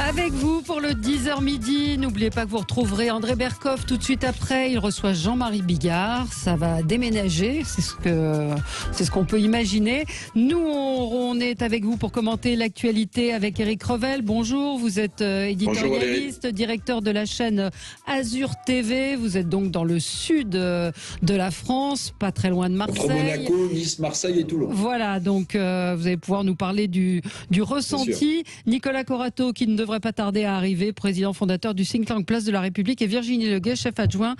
Avec vous pour le 10h midi. N'oubliez pas que vous retrouverez André Berkoff tout de suite après. Il reçoit Jean-Marie Bigard. Ça va déménager, c'est ce qu'on peut imaginer. Nous, on est avec vous pour commenter l'actualité avec Éric Revel. Bonjour, vous êtes éditorialiste, directeur de la chaîne Azur TV. Vous êtes donc dans le sud de la France, pas très loin de Marseille. Entre Monaco, Nice, Marseille et Toulon. Voilà, donc vous allez pouvoir nous parler du ressenti. Nicolas Corato, qui ne devrait pas tarder à arriver, président fondateur du think tank Place de la République, et Virginie Leguet, chef adjoint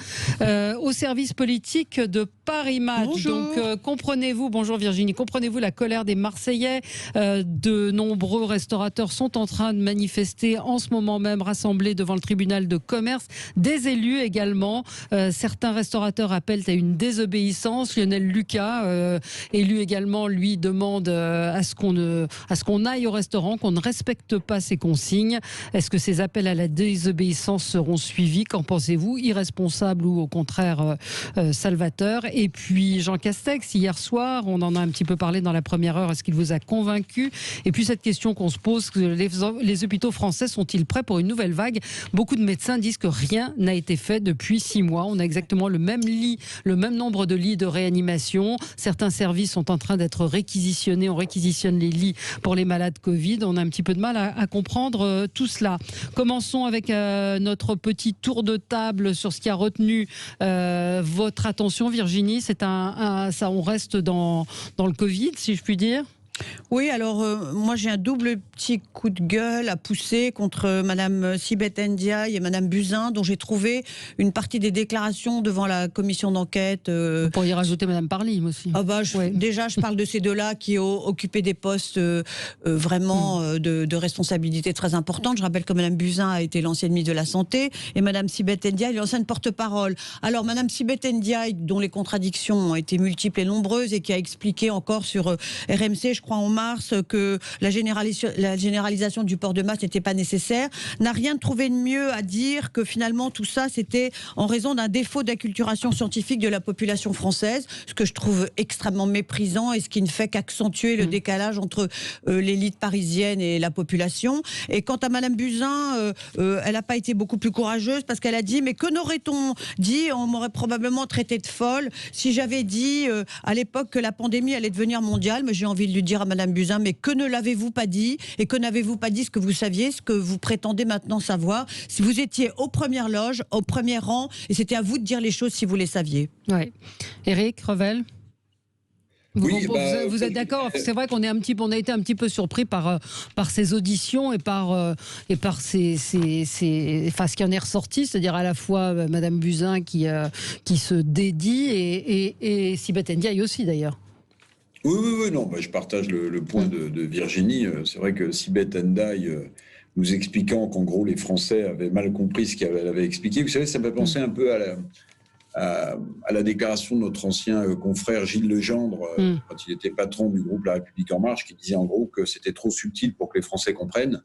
au service politique de Paris Match. Bonjour. Donc comprenez-vous, bonjour Virginie, comprenez-vous la colère des Marseillais. De nombreux restaurateurs sont en train de manifester en ce moment même, rassemblés devant le tribunal de commerce. Des élus également. Certains restaurateurs appellent à une désobéissance. Lionel Lucas, élu également, lui demande à ce qu'on aille au restaurant, qu'on ne respecte pas ses consignes. Est-ce que ces appels à la désobéissance seront suivis? Qu'en pensez-vous? Irresponsable ou au contraire salvateur? Et puis Jean Castex, hier soir, on en a un petit peu parlé dans la première heure, est-ce qu'il vous a convaincu? Et puis cette question qu'on se pose, les hôpitaux français sont-ils prêts pour une nouvelle vague? Beaucoup de médecins disent que rien n'a été fait depuis 6 mois. On a exactement le même nombre de lits de réanimation. Certains services sont en train d'être réquisitionnés. On réquisitionne les lits pour les malades Covid. On a un petit peu de mal à comprendre tout cela. Commençons avec notre petit tour de table sur ce qui a retenu votre attention, Virginie. Ça, on reste dans le Covid, si je puis dire. Oui, alors moi j'ai un double petit coup de gueule à pousser contre Madame Sibeth Ndiaye et Madame Buzyn, dont j'ai trouvé une partie des déclarations devant la commission d'enquête. Vous pourriez rajouter Madame Parlim aussi. Ouais. Déjà, je parle de ces deux-là qui ont occupé des postes vraiment de responsabilité très importante. Je rappelle que Madame Buzyn a été l'ancienne ministre de la Santé et Madame Sibeth Ndiaye l'ancienne porte-parole. Alors Madame Sibeth Ndiaye, dont les contradictions ont été multiples et nombreuses et qui a expliqué encore sur RMC, je crois en mars, que la généralisation du port de masque n'était pas nécessaire, n'a rien trouvé de mieux à dire que finalement tout ça c'était en raison d'un défaut d'acculturation scientifique de la population française, ce que je trouve extrêmement méprisant et ce qui ne fait qu'accentuer le décalage entre l'élite parisienne et la population. Et quant à Madame Buzyn, elle n'a pas été beaucoup plus courageuse parce qu'elle a dit, mais que n'aurait-on dit? On m'aurait probablement traité de folle si j'avais dit à l'époque que la pandémie allait devenir mondiale. Mais j'ai envie de lui dire à Madame Buzyn, mais que ne l'avez-vous pas dit? Et que n'avez-vous pas dit ce que vous saviez, ce que vous prétendez maintenant savoir? Si vous étiez aux premières loges, au premier rang, et c'était à vous de dire les choses si vous les saviez. Oui. Éric Revel, vous êtes d'accord? C'est vrai qu'on a été un petit peu surpris par ces auditions et par ce qui en est ressorti, c'est-à-dire à la fois Madame Buzyn qui se dédie et Sibeth Ndiaye aussi d'ailleurs. Oui, non, je partage le point de Virginie. C'est vrai que Sibeth Ndiaye, nous expliquant qu'en gros les Français avaient mal compris ce qu'elle avait expliqué. Vous savez, ça m'a pensé un peu à la déclaration de notre ancien confrère Gilles Legendre, quand il était patron du groupe La République En Marche, qui disait en gros que c'était trop subtil pour que les Français comprennent.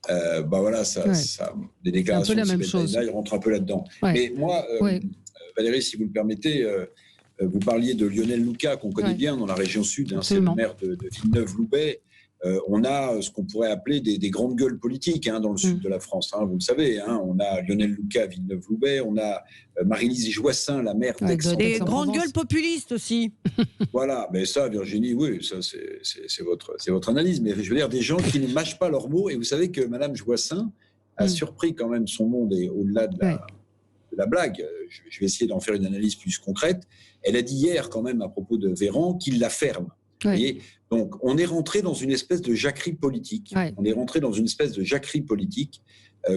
Des déclarations de Sibeth Ndiaye rentrent un peu là-dedans. Ouais. Mais moi, Valérie, si vous le permettez, vous parliez de Lionel Lucas, qu'on connaît bien dans la région sud, c'est le maire de Villeneuve-Loubet. On a ce qu'on pourrait appeler des grandes gueules politiques dans le sud de la France, vous le savez. On a Lionel Lucas à Villeneuve-Loubet, on a Marie-Lise Joissaint, la maire d'Aix-en-Provence. Des grandes gueules populistes aussi. Voilà, mais ça, Virginie, oui, ça c'est votre analyse. Mais je veux dire, des gens qui ne mâchent pas leurs mots. Et vous savez que Madame Joissaint a surpris quand même son monde, et au-delà de la blague, je vais essayer d'en faire une analyse plus concrète. Elle a dit hier quand même à propos de Véran qu'il la ferme. Vous voyez ? Donc on est rentré dans une espèce de jacquerie politique. On est rentré dans une espèce de jacquerie politique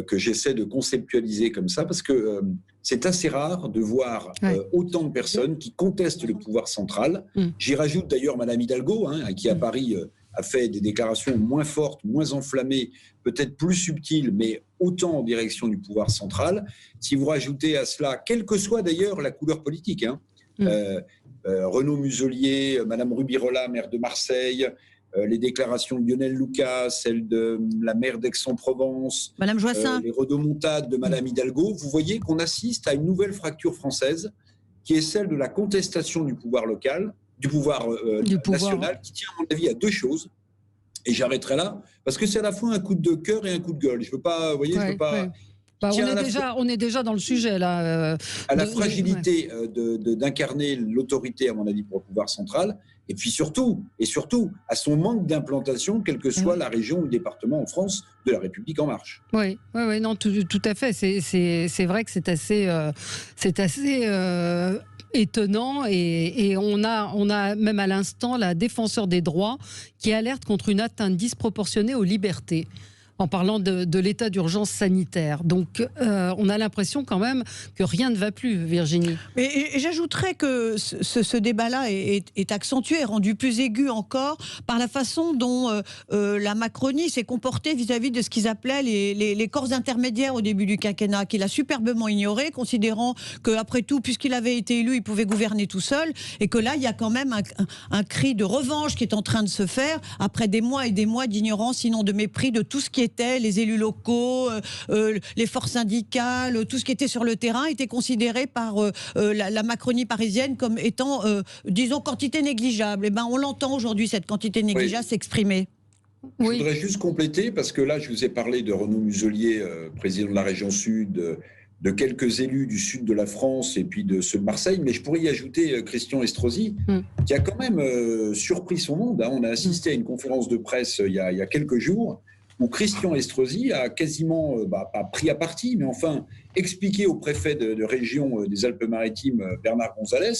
que j'essaie de conceptualiser comme ça, parce que c'est assez rare de voir autant de personnes qui contestent le pouvoir central. J'y rajoute d'ailleurs Madame Hidalgo, qui à Paris a fait des déclarations moins fortes, moins enflammées, peut-être plus subtiles, mais autant en direction du pouvoir central. Si vous rajoutez à cela, quelle que soit d'ailleurs la couleur politique, Renaud Muselier, Madame Rubirola, maire de Marseille, les déclarations de Lionel Lucas, celles de la maire d'Aix-en-Provence, Madame Joissaint, les rodomontades de Madame Hidalgo, vous voyez qu'on assiste à une nouvelle fracture française qui est celle de la contestation du pouvoir local, du pouvoir national, qui tient à mon avis à deux choses. Et j'arrêterai là, parce que c'est à la fois un coup de cœur et un coup de gueule. Je veux pas, vous voyez, je veux pas. Bah, on est déjà dans le sujet là. À la fragilité d'incarner l'autorité, à mon avis, pour le pouvoir central, et puis surtout, à son manque d'implantation, quelle que soit la région ou le département en France de la République en marche. Oui, non, tout à fait. C'est vrai que c'est assez étonnant et on a même à l'instant la défenseur des droits qui alerte contre une atteinte disproportionnée aux libertés en parlant de l'état d'urgence sanitaire. Donc on a l'impression quand même que rien ne va plus, Virginie. Et j'ajouterais que ce débat-là est accentué, est rendu plus aigu encore par la façon dont la Macronie s'est comportée vis-à-vis de ce qu'ils appelaient les corps intermédiaires au début du quinquennat, qu'il a superbement ignoré, considérant qu'après tout, puisqu'il avait été élu, il pouvait gouverner tout seul, et que là, il y a quand même un cri de revanche qui est en train de se faire, après des mois et des mois d'ignorance, sinon de mépris de tout ce qui étaient les élus locaux, les forces syndicales, tout ce qui était sur le terrain était considéré par la Macronie parisienne comme étant, disons, quantité négligeable. Et ben, on l'entend aujourd'hui, cette quantité négligeable s'exprimer. Je voudrais juste compléter, parce que là, je vous ai parlé de Renaud Muselier, président de la région Sud, de quelques élus du sud de la France et puis de ceux de Marseille, mais je pourrais y ajouter Christian Estrosi, qui a quand même surpris son monde. On a assisté à une conférence de presse il y a quelques jours, où Christian Estrosi a quasiment, pas pris à partie, mais enfin expliqué au préfet de région des Alpes-Maritimes, Bernard Gonzalez,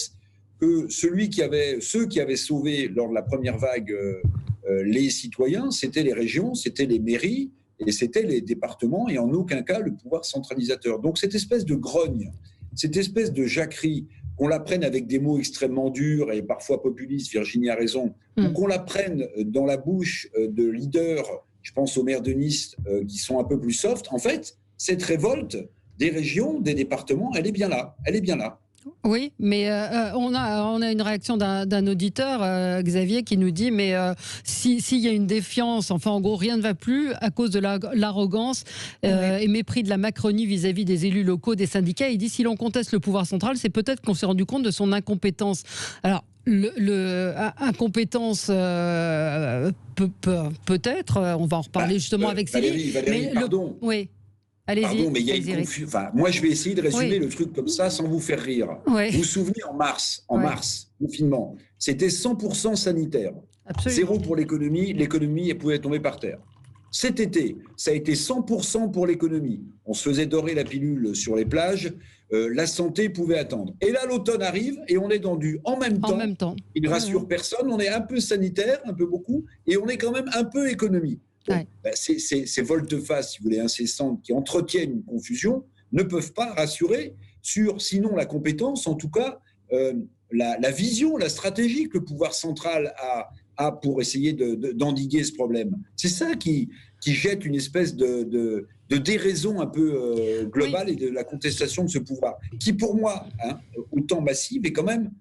que ceux qui avaient sauvé lors de la première vague les citoyens, c'était les régions, c'était les mairies, et c'était les départements, et en aucun cas le pouvoir centralisateur. Donc cette espèce de grogne, cette espèce de jacquerie, qu'on la prenne avec des mots extrêmement durs et parfois populistes, Virginie a raison, ou qu'on la prenne dans la bouche de leaders, je pense aux maires de Nice, qui sont un peu plus soft. En fait, cette révolte des régions, des départements, elle est bien là. Elle est bien là. Oui, mais on a une réaction d'un auditeur, Xavier, qui nous dit mais s'il y a une défiance, enfin en gros rien ne va plus à cause de l'arrogance et mépris de la Macronie vis-à-vis des élus locaux, des syndicats. Il dit si l'on conteste le pouvoir central, c'est peut-être qu'on s'est rendu compte de son incompétence. Alors incompétence peut-être, on va en reparler justement avec Céline. Valérie, pardon. Oui. Allez-y. Pardon, mais il y a une confusion. Enfin, moi, je vais essayer de résumer le truc comme ça sans vous faire rire. Oui. Vous vous souvenez, en mars, confinement, c'était 100% sanitaire. Absolument. Zéro pour l'économie, l'économie pouvait tomber par terre. Cet été, ça a été 100% pour l'économie. On se faisait dorer la pilule sur les plages, la santé pouvait attendre. Et là, l'automne arrive et on est dans du en même temps. Il ne rassure personne, on est un peu sanitaire, un peu beaucoup, et on est quand même un peu économie. Donc, ces volte-face, si vous voulez, incessantes, qui entretiennent une confusion, ne peuvent pas rassurer sur, sinon la compétence, en tout cas, la vision, la stratégie que le pouvoir central a pour essayer d'endiguer ce problème. C'est ça qui jette une espèce de déraison un peu globale et de la contestation de ce pouvoir, qui pour moi, autant massive, est quand même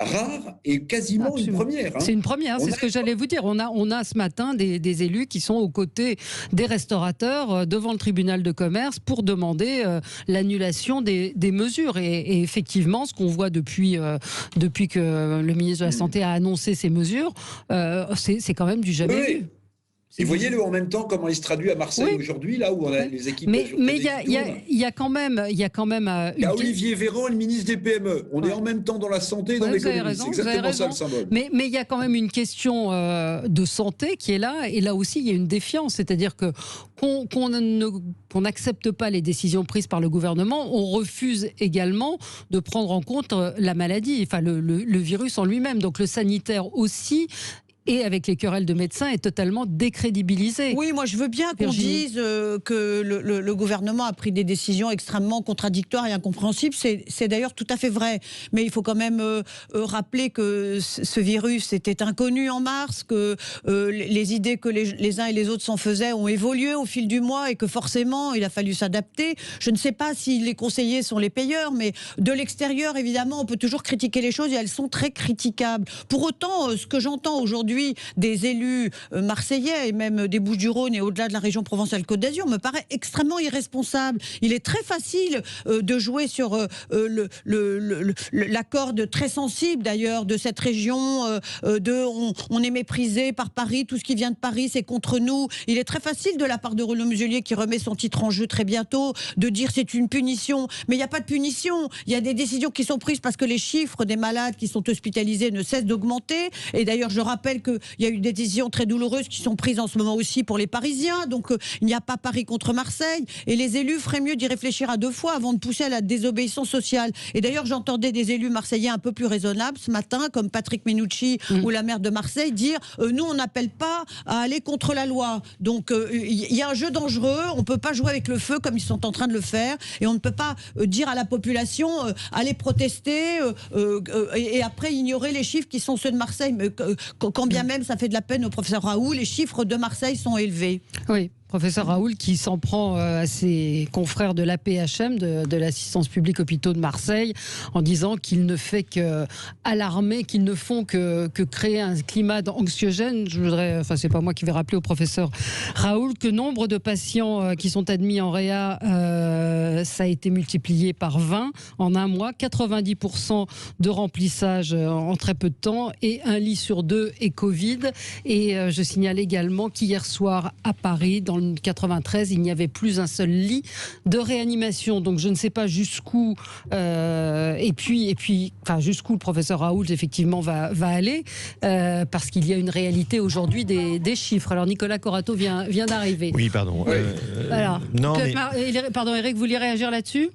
rare et quasiment une première. C'est une première, c'est ce que j'allais vous dire. On a ce matin des élus qui sont aux côtés des restaurateurs devant le tribunal de commerce pour demander l'annulation des mesures. Et effectivement, ce qu'on voit depuis que le ministre de la Santé a annoncé ces mesures, c'est quand même du jamais vu. Et voyez-le en même temps comment il se traduit à Marseille aujourd'hui, là où on a les équipes. Mais il y a quand même. Il y a Olivier Véran, le ministre des PME. On est en même temps dans la santé et dans l'économie. C'est exactement ça le symbole. Mais il y a quand même une question de santé qui est là. Et là aussi, il y a une défiance. C'est-à-dire que qu'on n'accepte pas les décisions prises par le gouvernement, on refuse également de prendre en compte la maladie, enfin le virus en lui-même. Donc le sanitaire aussi. Et avec les querelles de médecins, est totalement décrédibilisé. Oui, moi je veux bien qu'on dise que le gouvernement a pris des décisions extrêmement contradictoires et incompréhensibles. C'est d'ailleurs tout à fait vrai. Mais il faut quand même rappeler que ce virus était inconnu en mars, que les idées que les uns et les autres s'en faisaient ont évolué au fil du mois et que forcément il a fallu s'adapter. Je ne sais pas si les conseillers sont les payeurs, mais de l'extérieur, évidemment, on peut toujours critiquer les choses et elles sont très critiquables. Pour autant, ce que j'entends aujourd'hui aujourd'hui des élus marseillais et même des Bouches-du-Rhône et au-delà de la région Provence-Alpes-Côte d'Azur me paraît extrêmement irresponsable. Il est très facile de jouer sur la corde très sensible d'ailleurs de cette région, on est méprisé par Paris, tout ce qui vient de Paris c'est contre nous. Il est très facile de la part de Renaud Muselier qui remet son titre en jeu très bientôt de dire c'est une punition, mais il n'y a pas de punition, il y a des décisions qui sont prises parce que les chiffres des malades qui sont hospitalisés ne cessent d'augmenter, et d'ailleurs je rappelle qu'il y a eu des décisions très douloureuses qui sont prises en ce moment aussi pour les Parisiens, donc il n'y a pas Paris contre Marseille, et les élus feraient mieux d'y réfléchir à deux fois avant de pousser à la désobéissance sociale. Et d'ailleurs j'entendais des élus marseillais un peu plus raisonnables ce matin, comme Patrick Menucci ou la maire de Marseille, dire nous on n'appelle pas à aller contre la loi. Donc il y a un jeu dangereux, on ne peut pas jouer avec le feu comme ils sont en train de le faire, et on ne peut pas dire à la population allez protester et après ignorer les chiffres qui sont ceux de Marseille. Quand bien même ça fait de la peine au professeur Raoult, les chiffres de Marseille sont élevés. Oui. Professeur Raoult qui s'en prend à ses confrères de l'APHM, de l'assistance publique hôpitaux de Marseille, en disant qu'il ne fait qu'alarmer, qu'ils ne font que créer un climat anxiogène. Je voudrais, enfin c'est pas moi qui vais rappeler au professeur Raoult que nombre de patients qui sont admis en réa, ça a été multiplié par 20 en un mois, 90% de remplissage en très peu de temps, et un lit sur deux est Covid. Et je signale également qu'hier soir à Paris, dans le 93, il n'y avait plus un seul lit de réanimation. Donc je ne sais pas jusqu'où et puis enfin jusqu'où le professeur Raoult effectivement va aller parce qu'il y a une réalité aujourd'hui des chiffres. Alors Nicolas Corato vient d'arriver. Oui, pardon. Voilà. Non, mais... Pardon, Eric, vous vouliez réagir là-dessus ?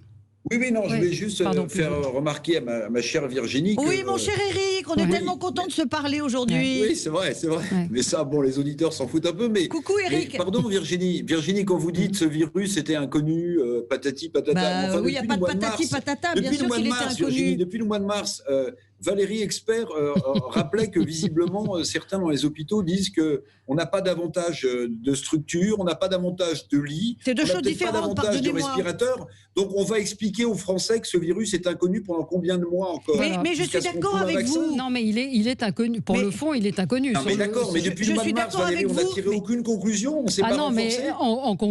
Oui, non, je vais juste faire remarquer à ma chère Virginie. Oui, mon cher Eric, on est tellement content de se parler aujourd'hui. Oui, c'est vrai. Ouais. Mais ça, bon, les auditeurs s'en foutent un peu. Mais, coucou Eric. Mais, pardon Virginie, quand vous dites ce virus était inconnu, patati patata. Enfin, oui, il n'y a pas de patati patata, bien sûr qu'il était inconnu. Virginie, depuis le mois de mars, Valérie Expert rappelait que visiblement certains dans les hôpitaux disent qu'on n'a pas davantage de structure, on n'a pas davantage de lits, c'est deux choses pas différentes, davantage de respirateurs. Donc on va expliquer aux Français que ce virus est inconnu pendant combien de mois encore. Mais je suis d'accord avec vous. Non, mais il est inconnu. Pour le fond, il est inconnu. Non, mais d'accord, mais depuis le mois de mars, Valérie, on n'a tiré aucune conclusion, on ne s'est pas renforcé.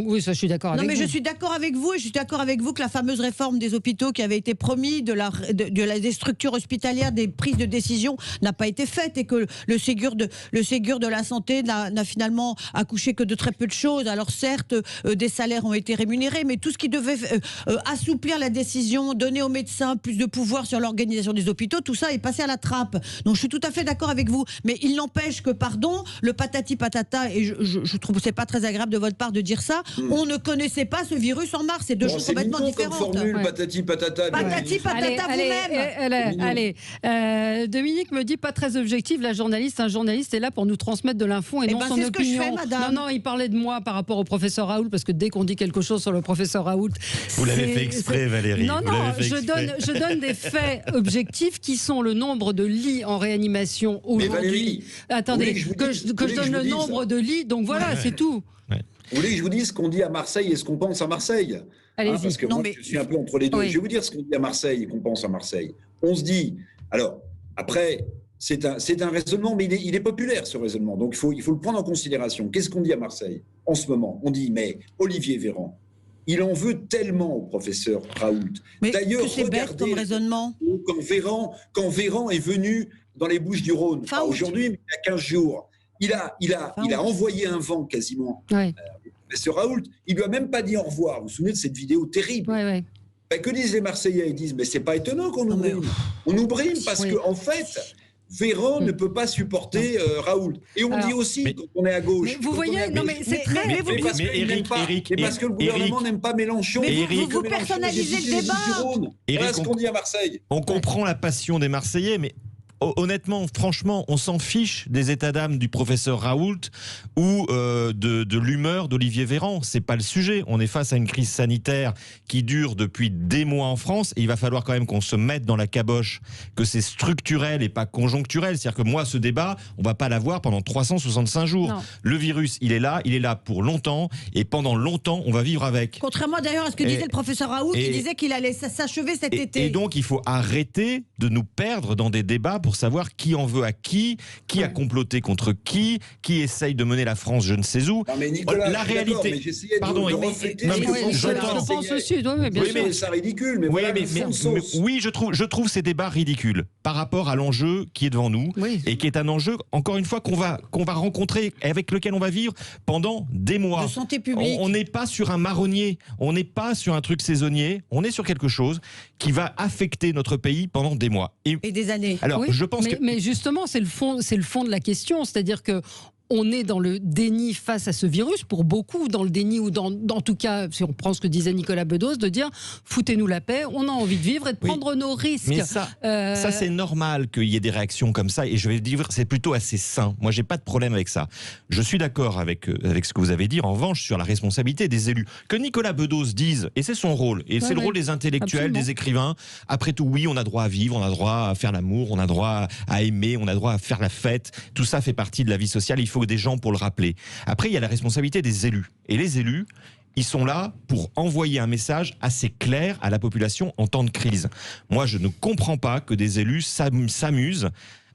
Oui, ça, je suis d'accord avec vous. Non, mais je suis d'accord avec vous, et je suis d'accord avec vous que la fameuse réforme des hôpitaux qui avait été promise, des structures hospitalières, des prises de décision n'a pas été faite, et que le Ségur de la santé n'a finalement accouché que de très peu de choses. Alors certes, des salaires ont été rémunérés, mais tout ce qui devait assouplir la décision, donner aux médecins plus de pouvoir sur l'organisation des hôpitaux, tout ça est passé à la trappe. Donc je suis tout à fait d'accord avec vous, mais il n'empêche que, pardon, le patati patata, et je trouve que c'est pas très agréable de votre part de dire ça, on ne connaissait pas ce virus en mars, c'est deux choses complètement différentes. Comme formule, patati patata. Patati patata vous-même. Allez, Dominique me dit pas très objectif, un journaliste est là pour nous transmettre de l'info et non son opinion. C'est ce que je fais, madame. Non, il parlait de moi par rapport au professeur Raoult, parce que dès qu'on dit quelque chose sur le professeur Raoult... Vous l'avez fait exprès, Valérie. Non, je donne des faits objectifs qui sont le nombre de lits en réanimation aujourd'hui. Attendez, que je donne le nombre de lits, donc voilà, c'est tout. Ouais. Vous voulez que je vous dise ce qu'on dit à Marseille et ce qu'on pense à Marseille? Parce que moi, je suis un peu entre les deux. Oui. Je vais vous dire ce qu'on dit à Marseille et qu'on pense à Marseille. On se dit... Alors, après, c'est un raisonnement, mais il est populaire, ce raisonnement. Donc, il faut le prendre en considération. Qu'est-ce qu'on dit à Marseille en ce moment? On dit, mais Olivier Véran, il en veut tellement au professeur Raoult. Mais d'ailleurs, c'est bête comme raisonnement. Quand Véran est venu dans les Bouches-du-Rhône, aujourd'hui, mais il y a 15 jours, il a envoyé un vent quasiment au professeur Raoult. Il ne lui a même pas dit au revoir. Vous vous souvenez de cette vidéo terrible? Oui. Ben, que disent les Marseillais? Ils disent, mais c'est pas étonnant qu'on nous brime. On nous brime parce qu'en fait, Véran ne peut pas supporter Raoult. Et on dit aussi, quand on est à gauche... Mais vous voyez, non mais c'est très... Mais parce que le gouvernement n'aime pas Mélenchon. Mais vous personnalisez le débat. Voilà ce qu'on dit à Marseille. On comprend la passion des Marseillais, mais... Honnêtement, franchement, on s'en fiche des états d'âme du professeur Raoult ou de l'humeur d'Olivier Véran. C'est pas le sujet. On est face à une crise sanitaire qui dure depuis des mois en France, et il va falloir quand même qu'on se mette dans la caboche que c'est structurel et pas conjoncturel. C'est-à-dire que moi, ce débat, on va pas l'avoir pendant 365 jours. Non. Le virus, il est là pour longtemps, et pendant longtemps, on va vivre avec. Contrairement d'ailleurs à ce que disait le professeur Raoult, qui disait qu'il allait s'achever cet été. Et donc, il faut arrêter de nous perdre dans des débats pour pour savoir qui en veut à qui a comploté contre qui essaye de mener la France je ne sais où. Non, mais Nicolas, la réalité. Pardon, je pense aussi. Oui, bien sûr. C'est ridicule. Mais oui, je trouve ces débats ridicules par rapport à l'enjeu qui est devant nous et qui est un enjeu, encore une fois, qu'on va rencontrer, avec lequel on va vivre pendant des mois. De santé publique. On n'est pas sur un marronnier, on n'est pas sur un truc saisonnier, on est sur quelque chose qui va affecter notre pays pendant des mois. Et des années. Alors, je pense mais justement, c'est le fond de la question, c'est-à-dire que on est dans le déni face à ce virus, pour beaucoup dans le déni, ou en tout cas, si on prend ce que disait Nicolas Bedos, de dire foutez-nous la paix, on a envie de vivre et de prendre nos risques. Mais ça c'est normal qu'il y ait des réactions comme ça, et je vais dire, c'est plutôt assez sain. Moi, j'ai pas de problème avec ça. Je suis d'accord avec ce que vous avez dit, en revanche, sur la responsabilité des élus. Que Nicolas Bedos dise, et c'est son rôle, et c'est le rôle des intellectuels, des écrivains, après tout, oui, on a droit à vivre, on a droit à faire l'amour, on a droit à aimer, on a droit à faire la fête, tout ça fait partie de la vie sociale, il faut des gens pour le rappeler. Après, il y a la responsabilité des élus. Et les élus, ils sont là pour envoyer un message assez clair à la population en temps de crise. Moi, je ne comprends pas que des élus s'amusent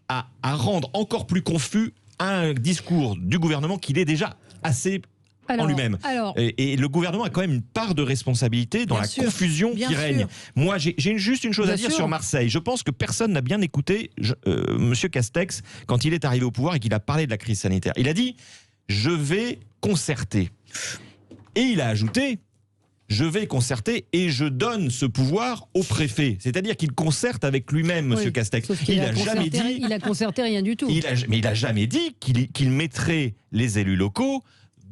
à rendre encore plus confus un discours du gouvernement qu'il est déjà assez en lui-même. Et le gouvernement a quand même une part de responsabilité dans la confusion qui règne. Moi, j'ai juste une chose à dire sur Marseille. Je pense que personne n'a bien écouté Monsieur Castex quand il est arrivé au pouvoir et qu'il a parlé de la crise sanitaire. Il a dit « je vais concerter ». Et il a ajouté « je vais concerter et je donne ce pouvoir au préfet ». C'est-à-dire qu'il concerte avec lui-même, Monsieur Castex. Il a concerté rien du tout. Mais il n'a jamais dit qu'il mettrait les élus locaux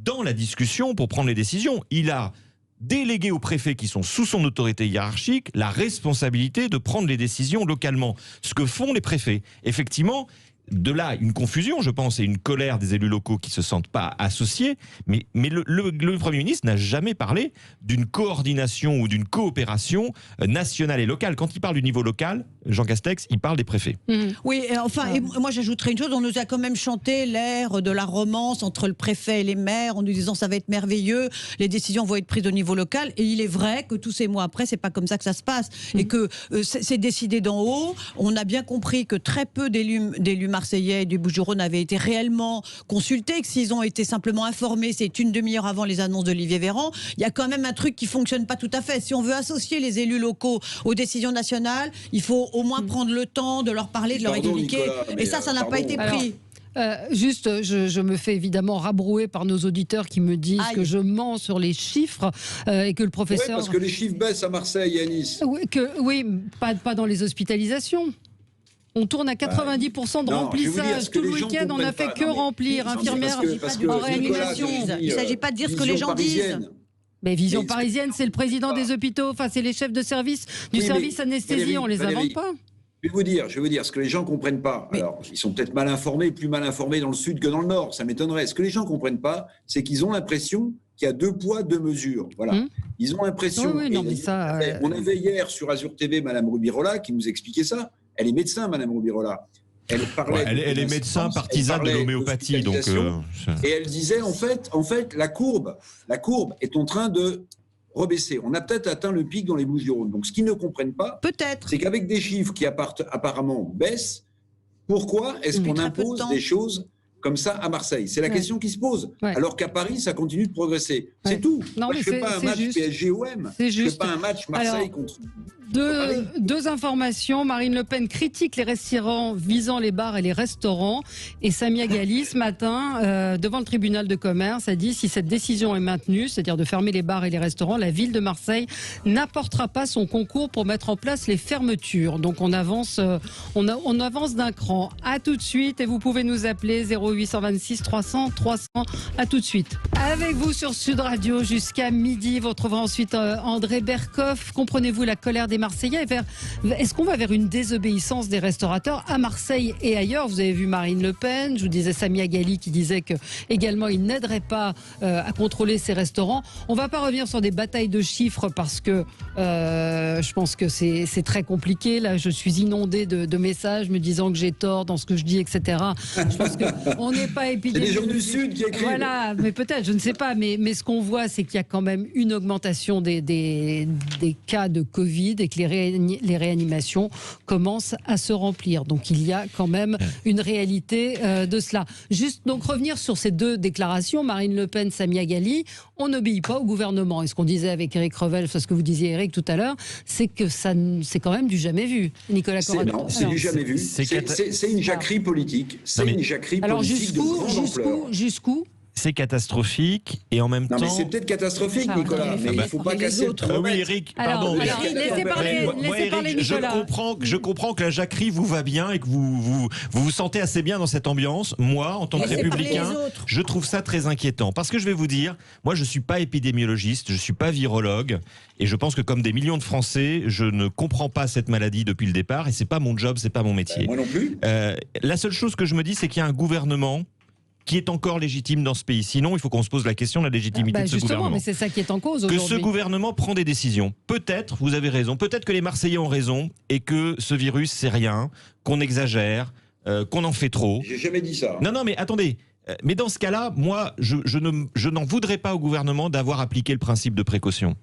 dans la discussion pour prendre les décisions. Il a délégué aux préfets qui sont sous son autorité hiérarchique la responsabilité de prendre les décisions localement. Ce que font les préfets. Effectivement, de là, une confusion, je pense, et une colère des élus locaux qui ne se sentent pas associés. Mais le Premier ministre n'a jamais parlé d'une coordination ou d'une coopération nationale et locale. Quand il parle du niveau local, Jean Castex, il parle des préfets. Oui, et moi j'ajouterais une chose, on nous a quand même chanté l'air de la romance entre le préfet et les maires en nous disant ça va être merveilleux, les décisions vont être prises au niveau local, et il est vrai que tous ces mois après, c'est pas comme ça que ça se passe, et que c'est décidé d'en haut. On a bien compris que très peu d'élus marseillais et du Bouches-du-Rhône avaient été réellement consultés, que s'ils ont été simplement informés, c'est une demi-heure avant les annonces d'Olivier Véran. Il y a quand même un truc qui fonctionne pas tout à fait. Si on veut associer les élus locaux aux décisions nationales, il faut au moins prendre le temps de leur parler, de leur expliquer. Nicolas, et ça n'a pas été pris. Juste, je me fais évidemment rabrouer par nos auditeurs qui me disent que je mens sur les chiffres et que le professeur... Oui, parce que les chiffres baissent à Marseille et à Nice. Oui, pas dans les hospitalisations. On tourne à 90% de remplissage. Tout le week-end, on n'a fait que remplir. Infirmières en réanimation. Il ne s'agit pas de dire ce que les gens disent. Mais Vision Parisienne, c'est le président des hôpitaux, enfin c'est les chefs de service du service anesthésie, on les invente pas. Je vais vous dire, ce que les gens ne comprennent pas, alors ils sont peut-être mal informés, plus mal informés dans le sud que dans le nord, ça m'étonnerait. Ce que les gens ne comprennent pas, c'est qu'ils ont l'impression qu'il y a 2 poids, 2 mesures. Voilà. Ils ont l'impression... On avait hier sur Azur TV Madame Rubirola qui nous expliquait ça. Elle est médecin, Madame Rubirola. Elle est médecin partisane de l'homéopathie. Et elle disait, en fait, la courbe est en train de rebaisser. On a peut-être atteint le pic dans les Bouches-du-Rhône. Donc, ce qu'ils ne comprennent pas, c'est qu'avec des chiffres qui apparemment baissent, pourquoi est-ce qu'on impose des choses comme ça à Marseille? C'est la question qui se pose. Alors qu'à Paris, ça continue de progresser. C'est tout. Moi, je ne fais pas un match PSG-OM. Je ne fais pas un match Marseille contre... Deux informations. Marine Le Pen critique les restaurants visant les bars et les restaurants. Et Samia Ghali, ce matin, devant le tribunal de commerce, a dit si cette décision est maintenue, c'est-à-dire de fermer les bars et les restaurants, la ville de Marseille n'apportera pas son concours pour mettre en place les fermetures. Donc on avance d'un cran. À tout de suite. Et vous pouvez nous appeler 0826 300 300. À tout de suite. Avec vous sur Sud Radio jusqu'à midi. Vous retrouverez ensuite André Berkoff. Comprenez-vous la colère des Marseillais? Est-ce qu'on va vers une désobéissance des restaurateurs à Marseille et ailleurs? Vous avez vu Marine Le Pen, je vous disais Samia Ghali qui disait que également il n'aiderait pas à contrôler ces restaurants. On ne va pas revenir sur des batailles de chiffres parce que je pense que c'est très compliqué. Là, je suis inondée de messages me disant que j'ai tort dans ce que je dis, etc. Je pense qu'on n'est pas épidémique. C'est les gens du Sud qui écrivent. Voilà, mais peut-être, je ne sais pas. Mais ce qu'on voit, c'est qu'il y a quand même une augmentation des cas de Covid et que les réanimations commencent à se remplir. Donc il y a quand même une réalité de cela. Juste donc revenir sur ces deux déclarations, Marine Le Pen, Samia Ghali, on n'obéit pas au gouvernement. Et ce qu'on disait avec Éric Revel, ce que vous disiez Éric tout à l'heure, c'est que c'est quand même du jamais vu. Nicolas Coradon. Non, c'est du jamais vu. C'est une jacquerie politique. C'est une jacquerie politique de grande ampleur. Jusqu'où c'est catastrophique et en même temps. Mais c'est peut-être catastrophique, Nicolas. Mais il ne faut pas casser le oui, Eric, pardon. Laissez parler Nicolas. Je comprends que la jacquerie vous va bien et que vous vous sentez assez bien dans cette ambiance. Moi, en tant que républicain, je trouve ça très inquiétant. Parce que je vais vous dire, moi, je ne suis pas épidémiologiste, je ne suis pas virologue. Et je pense que comme des millions de Français, je ne comprends pas cette maladie depuis le départ. Et ce n'est pas mon job, ce n'est pas mon métier. Moi non plus. La seule chose que je me dis, c'est qu'il y a un gouvernement qui est encore légitime dans ce pays. Sinon, il faut qu'on se pose la question de la légitimité de ce gouvernement. Mais c'est ça qui est en cause aujourd'hui. Que ce gouvernement prend des décisions. Peut-être, vous avez raison, peut-être que les Marseillais ont raison et que ce virus, c'est rien, qu'on exagère, qu'on en fait trop. J'ai jamais dit ça. Non, mais attendez. Mais dans ce cas-là, moi, je n'en voudrais pas au gouvernement d'avoir appliqué le principe de précaution.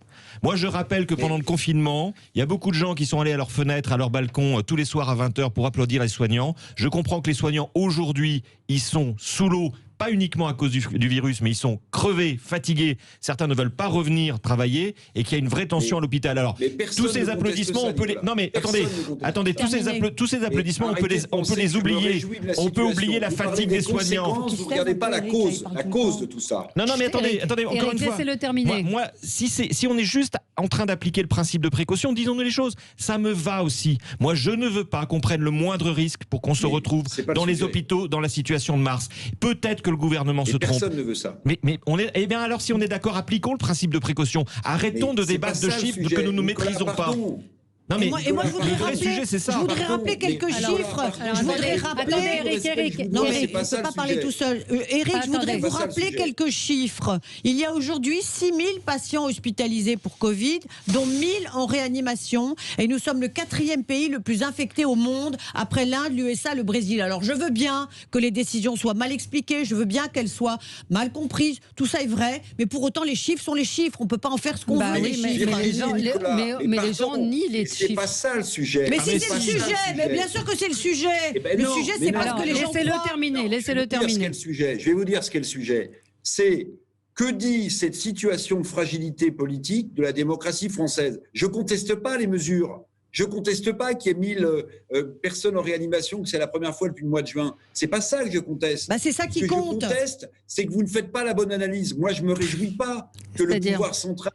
Moi, je rappelle que pendant le confinement, il y a beaucoup de gens qui sont allés à leurs fenêtres, à leur balcon, tous les soirs à 20h pour applaudir les soignants. Je comprends que les soignants, aujourd'hui, ils sont sous l'eau, pas uniquement à cause du virus, mais ils sont crevés, fatigués. Certains ne veulent pas revenir travailler et qu'il y a une vraie tension à l'hôpital. Alors, tous ces applaudissements, on peut les... Non mais attendez, tous ces applaudissements, on peut les oublier. On peut oublier la fatigue des soignants. Vous ne regardez pas la cause de tout ça. Non, mais attendez, encore une fois. Laissez-le terminer. Moi, si on est juste en train d'appliquer le principe de précaution, disons-nous les choses, ça me va aussi. Moi, je ne veux pas qu'on prenne le moindre risque pour qu'on se retrouve dans les hôpitaux, dans la situation de mars. Peut-être que le gouvernement se trompe. Personne ne veut ça. Mais eh bien alors, si on est d'accord, appliquons le principe de précaution. Arrêtons de débattre de chiffres que nous ne maîtrisons pas. Non mais et moi, je voudrais le vrai rappeler, sujet, c'est ça. Je voudrais rappeler quelques chiffres. Je voudrais rappeler. Eric. Non, mais je ne peux pas parler tout seul. Eric, je voudrais vous rappeler quelques chiffres. Il y a aujourd'hui 6000 patients hospitalisés pour Covid, dont 1000 en réanimation. Et nous sommes le 4e pays le plus infecté au monde, après l'Inde, l'USA, le Brésil. Alors, je veux bien que les décisions soient mal expliquées, je veux bien qu'elles soient mal comprises. Tout ça est vrai, mais pour autant, les chiffres sont les chiffres. On ne peut pas en faire ce qu'on veut. Oui, mais les gens nient les chiffres. C'est pas ça le sujet. Mais si c'est le sujet, mais bien sûr que c'est le sujet. Le sujet, c'est parce que les gens laissez-le terminer. Je vais vous dire ce qu'est le sujet. C'est que dit cette situation de fragilité politique de la démocratie française. Je conteste pas les mesures. Je conteste pas qu'il y ait 1000 personnes en réanimation, que c'est la première fois depuis le mois de juin. C'est pas ça que je conteste. C'est ça qui compte. Ce que je conteste, c'est que vous ne faites pas la bonne analyse. Moi, je me réjouis pas que le pouvoir central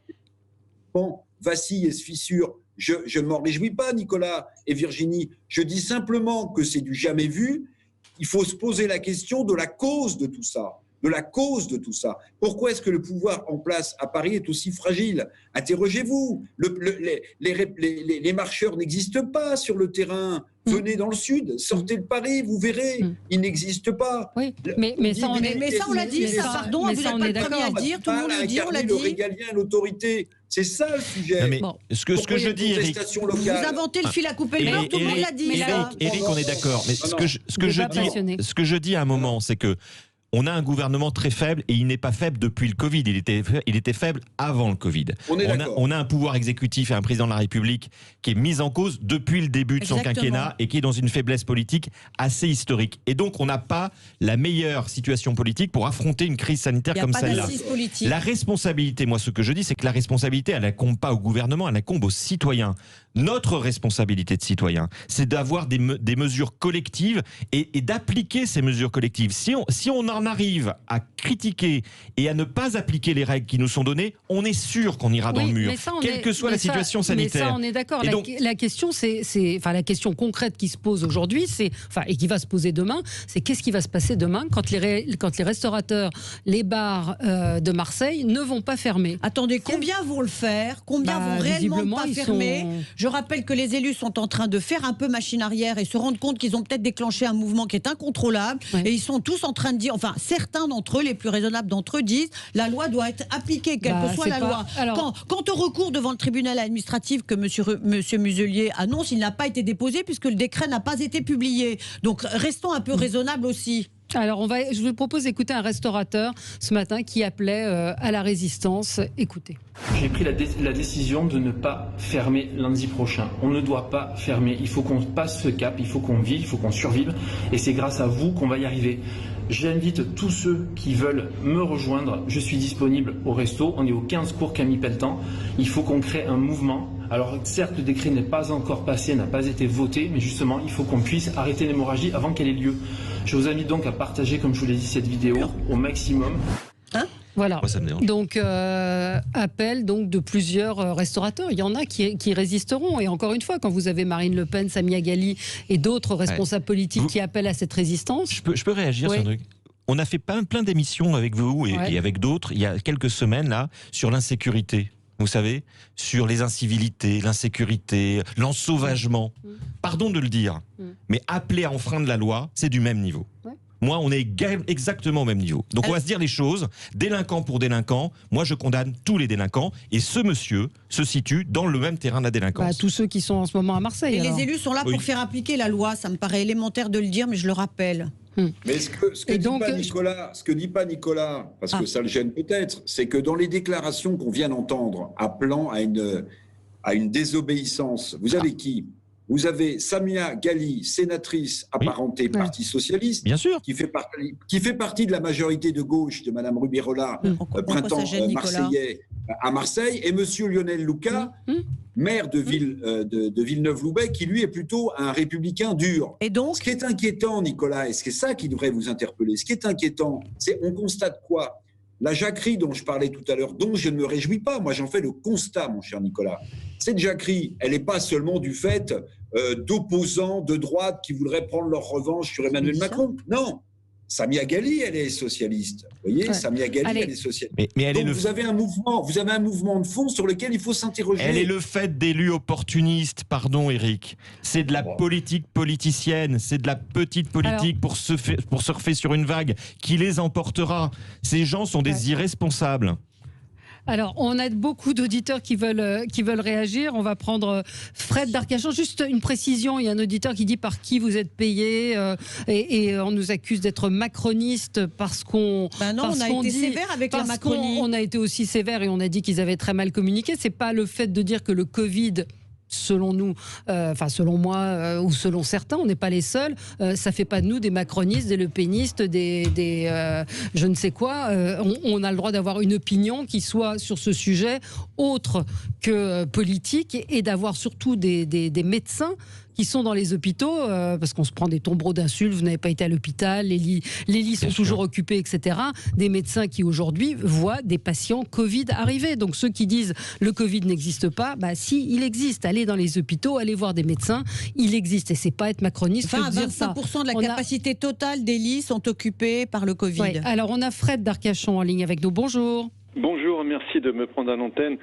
vacille et se fissure. Je ne m'en réjouis pas, Nicolas et Virginie. Je dis simplement que c'est du jamais vu. Il faut se poser la question de la cause de tout ça. Pourquoi est-ce que le pouvoir en place à Paris est aussi fragile? Interrogez-vous. Les marcheurs n'existent pas sur le terrain. Venez dans le sud, sortez de Paris, vous verrez. Ils n'existent pas. Oui, mais ça, on l'a dit, ça, pardon, vous n'êtes pas le premier à le dire, tout le monde le dit, on l'a dit. Le régalien, l'autorité, c'est ça le sujet. Mais ce que je dis, Eric, vous inventez le fil à couper le beurre, tout le monde l'a dit. Eric, on est d'accord. Mais ce que je dis à un moment, c'est que on a un gouvernement très faible et il n'est pas faible depuis le Covid. Il était faible avant le Covid. On a un pouvoir exécutif et un président de la République qui est mis en cause depuis le début de son quinquennat et qui est dans une faiblesse politique assez historique. Et donc, on n'a pas la meilleure situation politique pour affronter une crise sanitaire comme celle-là. La responsabilité, moi, ce que je dis, c'est que la responsabilité, elle n'incombe pas au gouvernement, elle incombe aux citoyens. Notre responsabilité de citoyen, c'est d'avoir des mesures collectives et d'appliquer ces mesures collectives. Si on en arrive à critiquer et à ne pas appliquer les règles qui nous sont données, on est sûr qu'on ira dans le mur, quelle que soit la situation sanitaire. Mais ça, on est d'accord. La question, la question concrète qui se pose aujourd'hui, et qui va se poser demain, c'est qu'est-ce qui va se passer demain quand les restaurateurs, les bars de Marseille ne vont pas fermer. Attendez, combien vont le faire? Combien vont réellement pas fermer? Je rappelle que les élus sont en train de faire un peu machine arrière et se rendre compte qu'ils ont peut-être déclenché un mouvement qui est incontrôlable. Et ils sont tous en train de dire, certains d'entre eux, les plus raisonnables d'entre eux, disent la loi doit être appliquée, quelle que soit la loi. Quant au recours devant le tribunal administratif que monsieur Muselier annonce, il n'a pas été déposé puisque le décret n'a pas été publié. Donc restons un peu raisonnables aussi. Alors, je vous propose d'écouter un restaurateur ce matin qui appelait à la résistance. Écoutez. J'ai pris la décision de ne pas fermer lundi prochain. On ne doit pas fermer. Il faut qu'on passe ce cap, il faut qu'on vive, il faut qu'on survive. Et c'est grâce à vous qu'on va y arriver. J'invite tous ceux qui veulent me rejoindre. Je suis disponible au resto. On est au 15 cours Camille Pelletan. Il faut qu'on crée un mouvement. Alors certes, le décret n'est pas encore passé, n'a pas été voté, mais justement, il faut qu'on puisse arrêter l'hémorragie avant qu'elle ait lieu. Je vous invite donc à partager, comme je vous l'ai dit, cette vidéo au maximum. Voilà. Moi, ça me dérange. Donc, appel donc, de plusieurs restaurateurs. Il y en a qui résisteront. Et encore une fois, quand vous avez Marine Le Pen, Samia Ghali et d'autres responsables politiques qui appellent à cette résistance... Je peux réagir sur un truc. On a fait plein d'émissions avec vous et avec d'autres il y a quelques semaines là sur l'insécurité. Vous savez, sur les incivilités, l'insécurité, l'ensauvagement. Pardon de le dire, mais appeler à enfreindre la loi, c'est du même niveau. Moi, on est exactement au même niveau. Donc on va se dire les choses, délinquant pour délinquant. Moi, je condamne tous les délinquants. Et ce monsieur se situe dans le même terrain de la délinquance. Tous ceux qui sont en ce moment à Marseille. Et alors. les élus sont là pour faire appliquer la loi. Ça me paraît élémentaire de le dire, mais je le rappelle. Mais ce que dit pas Nicolas, parce que ça le gêne peut-être, c'est que dans les déclarations qu'on vient d'entendre appelant à une désobéissance, vous avez qui ? Vous avez Samia Ghali, sénatrice apparentée Parti Socialiste, bien sûr, qui fait partie de la majorité de gauche de Madame Rubirola, printemps marseillais à Marseille, et Monsieur Lionel Lucas, maire de Villeneuve-Loubet, qui lui est plutôt un républicain dur. Et donc, ce qui est inquiétant, Nicolas, et c'est ça qui devrait vous interpeller, ce qui est inquiétant, c'est on constate quoi ? La jacquerie dont je parlais tout à l'heure, dont je ne me réjouis pas, moi j'en fais le constat, mon cher Nicolas. Cette jacquerie, elle n'est pas seulement du fait d'opposants de droite qui voudraient prendre leur revanche sur Emmanuel Macron. Non, Samia Ghali, elle est socialiste. Vous voyez, Samia Ghali, elle est socialiste. Mais elle donc est vous avez un mouvement de fond sur lequel il faut s'interroger. Elle est le fait d'élus opportunistes, pardon Eric. C'est de la politique politicienne, c'est de la petite politique pour surfer sur une vague qui les emportera. Ces gens sont des irresponsables. Alors, on a beaucoup d'auditeurs qui veulent réagir. On va prendre Fred d'Arcachon. Juste une précision, il y a un auditeur qui dit par qui vous êtes payé et on nous accuse d'être macroniste parce qu'on... on a été sévère avec la Macronie. On a été aussi sévère et on a dit qu'ils avaient très mal communiqué. C'est pas le fait de dire que le Covid... Selon nous, selon moi ou selon certains, on n'est pas les seuls. Ça fait pas de nous des macronistes, des lepénistes, des je ne sais quoi. On a le droit d'avoir une opinion qui soit sur ce sujet autre que politique et d'avoir surtout des médecins qui sont dans les hôpitaux, parce qu'on se prend des tombereaux d'insultes, vous n'avez pas été à l'hôpital, les lits sont toujours occupés, etc. Des médecins qui aujourd'hui voient des patients Covid arriver. Donc ceux qui disent le Covid n'existe pas, si, il existe. Allez dans les hôpitaux, allez voir des médecins, il existe. Et c'est pas être macroniste que de dire ça. 25% de la capacité totale des lits sont occupés par le Covid. Ouais. Alors on a Fred d'Arcachon en ligne avec nous. Bonjour. Bonjour, merci de me prendre à l'antenne.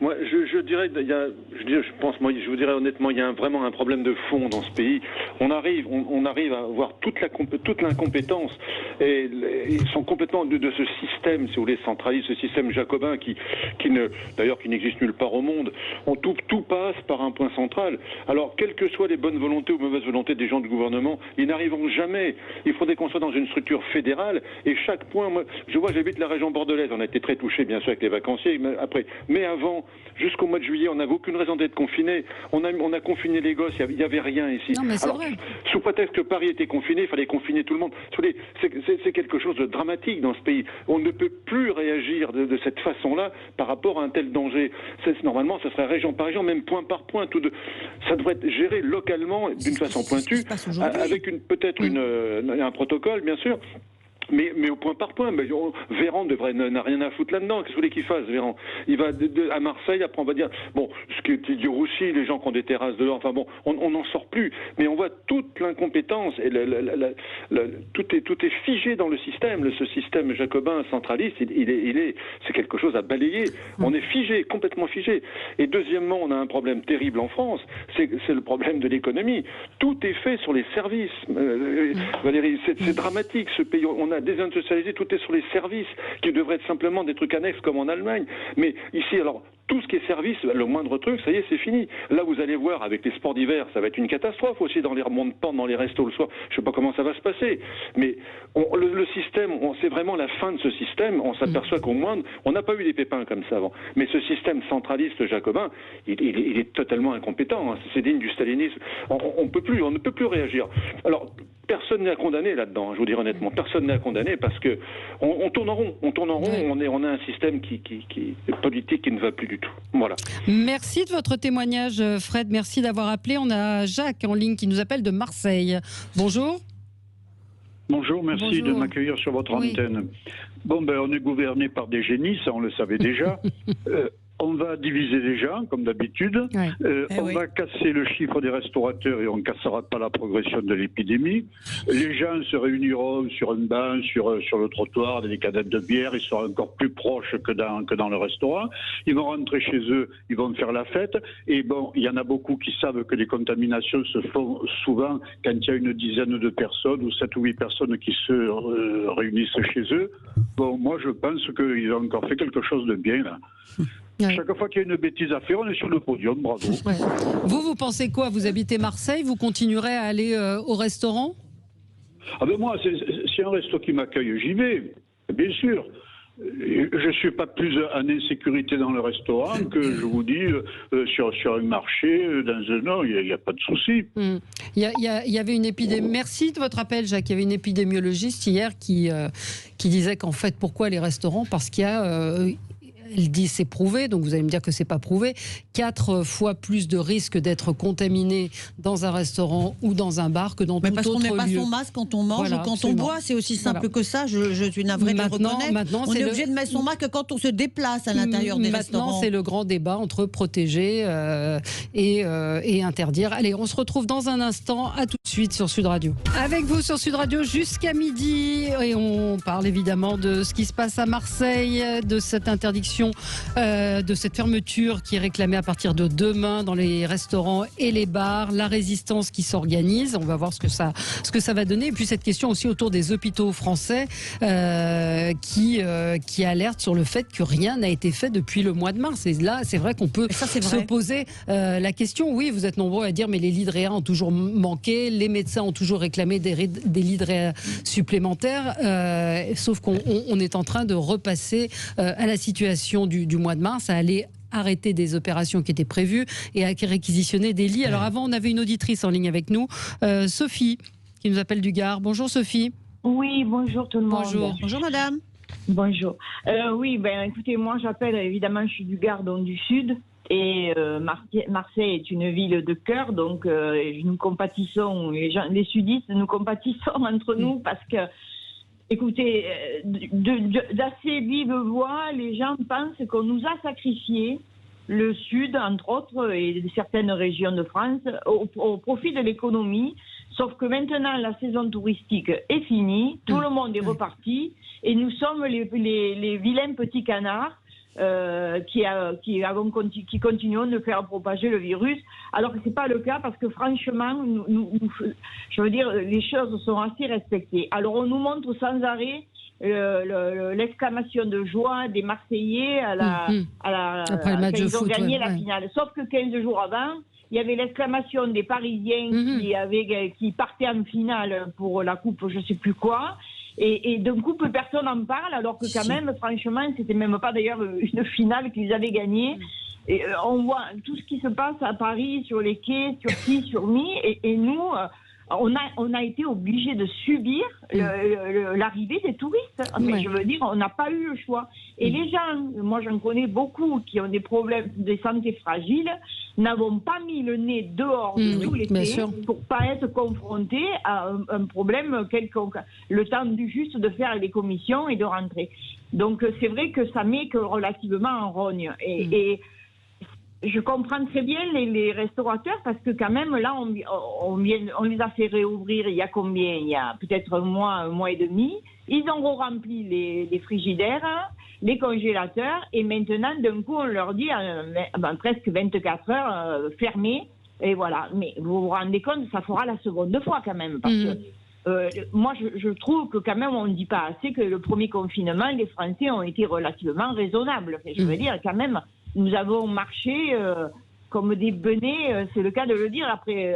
Moi, je dirais, je vous dirais honnêtement, il y a vraiment un problème de fond dans ce pays. On arrive à voir toute l'incompétence et sont complètement de ce système, si vous voulez, centraliste, ce système jacobin qui n'existe nulle part au monde. Tout passe par un point central. Alors, quelles que soient les bonnes volontés ou mauvaises volontés des gens du gouvernement, ils n'arriveront jamais. Il faudrait qu'on soit dans une structure fédérale et chaque point, moi, j'habite la région bordelaise. On a été très touchés, bien sûr, avec les vacanciers. Mais avant, jusqu'au mois de juillet, on n'avait aucune raison d'être confinés. On a confiné les gosses, il n'y avait rien ici. Non, mais c'est vrai. Sous prétexte que Paris était confiné, il fallait confiner tout le monde. C'est quelque chose de dramatique dans ce pays. On ne peut plus réagir de cette façon-là par rapport à un tel danger. Normalement, ça serait région par région, même point par point. Ça devrait être géré localement, d'une façon pointue, avec peut-être un protocole, bien sûr. Mais au point par point, Véran n'a rien à foutre là-dedans. Qu'est-ce que vous voulez qu'il fasse, Véran? Il va à Marseille, après on va dire, ce qui est idiot aussi, les gens qui ont des terrasses dehors, on n'en sort plus. Mais on voit toute l'incompétence et tout est figé dans le système. Ce système jacobin centraliste, c'est quelque chose à balayer. On est figé, complètement figé. Et deuxièmement, on a un problème terrible en France, c'est le problème de l'économie. Tout est fait sur les services. Valérie, c'est dramatique ce pays. On a désindustrialisé, tout est sur les services, qui devraient être simplement des trucs annexes comme en Allemagne. Mais ici, alors, tout ce qui est service, le moindre truc, ça y est, c'est fini. Là, vous allez voir, avec les sports d'hiver, ça va être une catastrophe aussi dans les remontes de pente, dans les restos le soir. Je ne sais pas comment ça va se passer. Mais le système, c'est vraiment la fin de ce système. On s'aperçoit qu'au moins, on n'a pas eu des pépins comme ça avant. Mais ce système centraliste jacobin, il est totalement incompétent. Hein. C'est digne du stalinisme. On ne peut plus réagir. Alors, personne n'est à condamner là-dedans, je vous dis honnêtement. Personne n'est à condamner parce que on tourne en rond. On tourne en rond, on a un système qui politique qui ne va plus du tout. Voilà. Merci de votre témoignage, Fred. Merci d'avoir appelé. On a Jacques en ligne qui nous appelle de Marseille. Bonjour. Bonjour, merci de m'accueillir sur votre antenne. Bon, on est gouverné par des génies, ça on le savait déjà. On va diviser les gens, comme d'habitude. On va casser le chiffre des restaurateurs et on ne cassera pas la progression de l'épidémie. Les gens se réuniront sur un banc, sur le trottoir, des canettes de bière. Ils seront encore plus proches que dans le restaurant. Ils vont rentrer chez eux, ils vont faire la fête. Et bon, il y en a beaucoup qui savent que les contaminations se font souvent quand il y a une dizaine de personnes ou 7 ou 8 personnes qui se réunissent chez eux. Bon, moi je pense qu'ils ont encore fait quelque chose de bien là. Chaque fois qu'il y a une bêtise à faire, on est sur le podium, bravo. Vous pensez quoi? Vous habitez Marseille, vous continuerez à aller au restaurant? Moi, c'est un resto qui m'accueille, j'y vais, bien sûr. Je ne suis pas plus en insécurité dans le restaurant que, je vous dis, sur un marché, non, il n'y a pas de souci. Il y avait une épidémie. Merci de votre appel, Jacques. Il y avait une épidémiologiste hier qui disait qu'en fait, pourquoi les restaurants? Parce qu'il y a... Elle dit c'est prouvé, donc vous allez me dire que c'est pas prouvé. 4 fois plus de risques d'être contaminé dans un restaurant ou dans un bar que dans tout autre lieu. Parce qu'on met pas son masque quand on mange ou quand on boit, c'est aussi simple que ça. Je suis navrée de le reconnaître. On est obligé de mettre son masque quand on se déplace à l'intérieur des restaurants. Maintenant, c'est le grand débat entre protéger et interdire. Allez, on se retrouve dans un instant. À tout de suite sur Sud Radio. Avec vous sur Sud Radio jusqu'à midi. Et on parle évidemment de ce qui se passe à Marseille, de cette interdiction, de cette fermeture qui est réclamée à partir de demain dans les restaurants et les bars, la résistance qui s'organise. On va voir ce que ça va donner. Et puis cette question aussi autour des hôpitaux français qui alertent sur le fait que rien n'a été fait depuis le mois de mars. Et là, c'est vrai qu'on peut se poser la question. Oui, vous êtes nombreux à dire mais les lits de réa ont toujours manqué, les médecins ont toujours réclamé des lits de réa supplémentaires, sauf qu'on est en train de repasser à la situation du mois de mars, à aller arrêter des opérations qui étaient prévues et à réquisitionner des lits. Alors avant, on avait une auditrice en ligne avec nous, Sophie, qui nous appelle du Gard. Bonjour Sophie. Oui, bonjour tout le monde. Bonjour madame. Bonjour. Oui, écoutez, moi j'appelle, évidemment, je suis du Gard, donc du Sud. Et Marseille est une ville de cœur, donc nous compatissons, les sudistes, nous compatissons entre nous parce que, écoutez, d'assez vive voix, les gens pensent qu'on nous a sacrifié le Sud, entre autres, et certaines régions de France, au profit de l'économie. Sauf que maintenant, la saison touristique est finie, tout le monde est reparti, et nous sommes les vilains petits canards qui continuons de faire propager le virus, alors que c'est pas le cas parce que franchement, je veux dire, les choses sont assez respectées. Alors on nous montre sans arrêt l'exclamation de joie des Marseillais quand ils ont gagné la finale. Sauf que 15 jours avant, il y avait l'exclamation des Parisiens qui partaient en finale pour la coupe, je sais plus quoi. Et d'un coup, plus personne n'en parle, alors que quand même, franchement, c'était même pas d'ailleurs une finale qu'ils avaient gagnée. Et on voit tout ce qui se passe à Paris, sur les quais, sur ci, sur mi, et nous, on a été obligés de subir l'arrivée des touristes. Mais je veux dire, on n'a pas eu le choix. Et les gens, moi j'en connais beaucoup qui ont des problèmes de santé fragiles, n'avons pas mis le nez dehors de tout l'été pour pas être confrontés à un problème quelconque. Le temps juste de faire les commissions et de rentrer. Donc c'est vrai que ça met que relativement en rogne. Et je comprends très bien les restaurateurs parce que quand même là on les a fait réouvrir il y a combien? Il y a peut-être un mois et demi. Ils ont rempli les frigidaires, les congélateurs, et maintenant d'un coup on leur dit presque 24 heures fermées, et voilà. Mais vous vous rendez compte, ça fera la seconde fois quand même parce que moi je trouve que quand même on ne dit pas assez que le premier confinement les Français ont été relativement raisonnables. Je veux dire quand même. nous avons marché comme des benets, c'est le cas de le dire, après